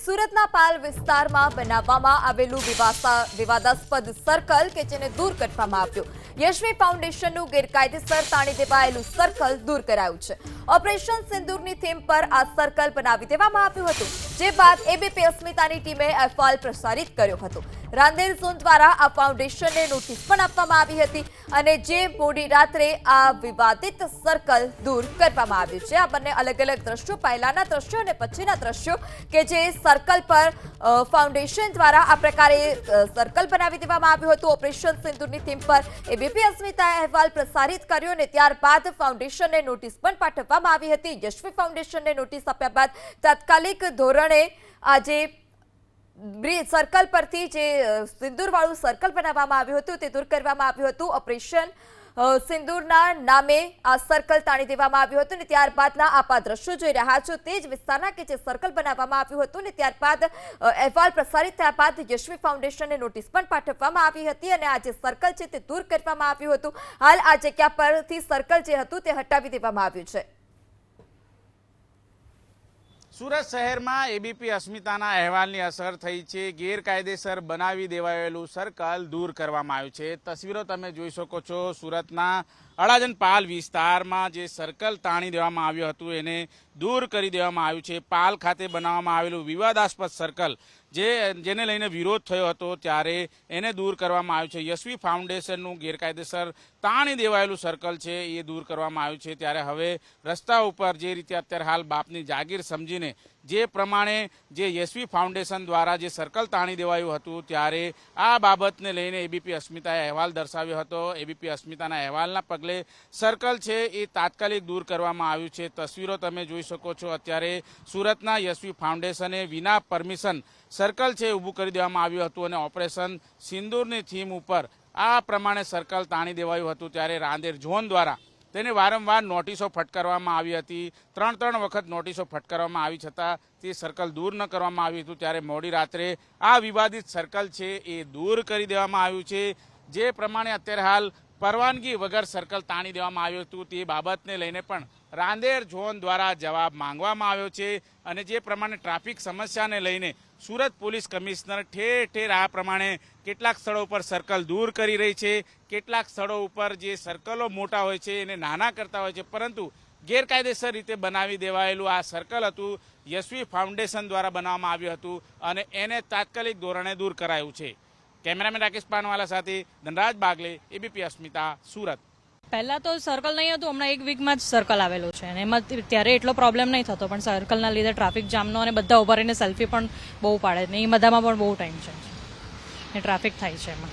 સુરતના પાલ વિસ્તારમાં બનાવવામાં આવેલું વિવાદાસ્પદ સર્કલ કે જેને દૂર કરવામાં આવ્યું. યશવી ફાઉન્ડેશનનું ગેરકાયદેસર તાણી દેવાયેલું સર્કલ દૂર કરાયું છે. ઓપરેશન સિંદૂરની થીમ પર આ સર્કલ બનાવી દેવામાં આવ્યું હતું, જે બાદ એબીપી અસ્મિતાની ટીમે અહેવાલ પ્રસારિત કર્યો હતો. રાંદેર ઝોન દ્વારા આ ફાઉન્ડેશનને નોટિસ પણ આપવામાં આવી હતી અને જે મોડી રાત્રે આ વિવાદિત સર્કલ દૂર કરવામાં આવ્યું છે. આ બંને અલગ અલગ દ્રશ્યો, પહેલાના દ્રશ્યો અને પછીના દ્રશ્યો કે જે સર્કલ પર ફાઉન્ડેશન દ્વારા આ પ્રકારે સર્કલ બનાવી દેવામાં આવ્યું હતું. ઓપરેશન સિંદૂરની થીમ પર એબીપી અસ્મિતાએ અહેવાલ પ્રસારિત કર્યો અને ત્યારબાદ ફાઉન્ડેશનને નોટિસ પણ પાઠવવામાં આવી હતી. યશવી ફાઉન્ડેશનને નોટિસ આપ્યા બાદ તાત્કાલિક ધોરણે આજે સર્કલ પરથી જે સિંદૂરવાળું સર્કલ બનાવવામાં આવ્યું હતું તે દૂર કરવામાં આવ્યું હતું. ઓપરેશન સિંદૂરના નામે આ સર્કલ તાણી દેવામાં આવ્યું હતું અને ત્યારબાદના આપ આ દ્રશ્યો જોઈ રહ્યા છો તે જ વિસ્તારના કે જે સર્કલ બનાવવામાં આવ્યું હતું અને ત્યારબાદ અહેવાલ પ્રસારિત થયા બાદ યશવી ફાઉન્ડેશનને નોટિસ પણ પાઠવવામાં આવી હતી અને આ જે સર્કલ છે તે દૂર કરવામાં આવ્યું હતું. હાલ આ જગ્યા પરથી સર્કલ જે હતું તે હટાવી દેવામાં આવ્યું છે. સુરત શહેરમાં એબીપી અસ્મિતાના અહેવાલની અસર થઈ છે. ગેરકાયદેસર બનાવી દેવાયેલું સર્કલ દૂર કરવામાં આવ્યું છે. તસવીરો તમે જોઈ શકો છો. સુરતના અડાજણ પાલ વિસ્તારમાં જે સર્કલ તાણી દેવામાં આવ્યું હતું એને દૂર કરી દેવામાં આવ્યું છે. પાલ ખાતે બનાવવામાં આવેલું વિવાદાસ્પદ સર્કલ જેને લઈને વિરોધ થયો હતો ત્યારે એને દૂર કરવામાં આવ્યું છે. યશવી ફાઉન્ડેશનનું ગેરકાયદેસર તાણી દેવાયેલું સર્કલ છે એ દૂર કરવામાં આવ્યું છે. ત્યારે હવે રસ્તા ઉપર જે રીતે અત્યારે હાલ બાપની જાગીર સમજીને જે પ્રમાણે જે યશવી ફાઉન્ડેશન દ્વારા જે સર્કલ તાણી દેવાયું હતું ત્યારે આ બાબતને લઈને એબીપી અસ્મિતાએ અહેવાલ દર્શાવ્યો હતો. એબીપી અસ્મિતાના અહેવાલના પગલે સર્કલ છે એ તાત્કાલિક દૂર કરવામાં આવ્યું છે. તસવીરો તમે જોઈ શકો છો. અત્યારે સુરતના યશવી ફાઉન્ડેશને વિના પરમિશન સર્કલ છે ઊભું કરી દેવામાં આવ્યું હતું અને ઓપરેશન સિંદૂરની થીમ ઉપર આ પ્રમાણે સર્કલ તાણી દેવાયું હતું. ત્યારે રાંદેર ઝોન દ્વારા તેને વારંવાર નોટિસો ફટકારવામાં આવી હતી. ત્રણ વખત નોટિસો ફટકારવામાં આવી છતાં તે સર્કલ દૂર ન કરવામાં આવ્યું હતું. ત્યારે મોડી રાત્રે આ વિવાદિત સર્કલ છે એ દૂર કરી દેવામાં આવ્યું છે. જે પ્રમાણે અત્યારે હાલ પરવાનગી વગર સર્કલ તાણી દેવામાં આવ્યું હતું તે બાબતને લઈને પણ રાંદેર ઝોન દ્વારા જવાબ માંગવામાં આવ્યો છે. અને જે પ્રમાણે ટ્રાફિક સમસ્યાને લઈને સુરત પોલીસ કમિશનર ઠેર ઠેર આ પ્રમાણે કેટલાક સ્થળો ઉપર સર્કલ દૂર કરી રહી છે. કેટલાક સ્થળો ઉપર જે સર્કલો મોટા હોય છે એને નાના કરતા હોય છે, પરંતુ ગેરકાયદેસર રીતે બનાવી દેવાયેલું આ સર્કલ હતું યશવી ફાઉન્ડેશન દ્વારા બનાવવામાં આવ્યું હતું અને એને તાત્કાલિક ધોરણે દૂર કરાયું છે. કેમેરામેન રાકેશ પાનવાલા સાથે ધનરાજ બાગલે, એબીપી અસ્મિતા, સુરત. પહેલા તો સર્કલ નહીં હતું, હમણાં 1 વીકમાં જ સર્કલ આવેલું છે અને એમાં ત્યારે એટલો પ્રોબ્લેમ નહીં થતો, પણ સર્કલના લીધે ટ્રાફિક જામનો અને બધા ઉભા રહીને સેલ્ફી પણ બહુ પાડે ને એ બધામાં પણ બહુ ટાઈમ છે ને ટ્રાફિક થાય છે એમાં.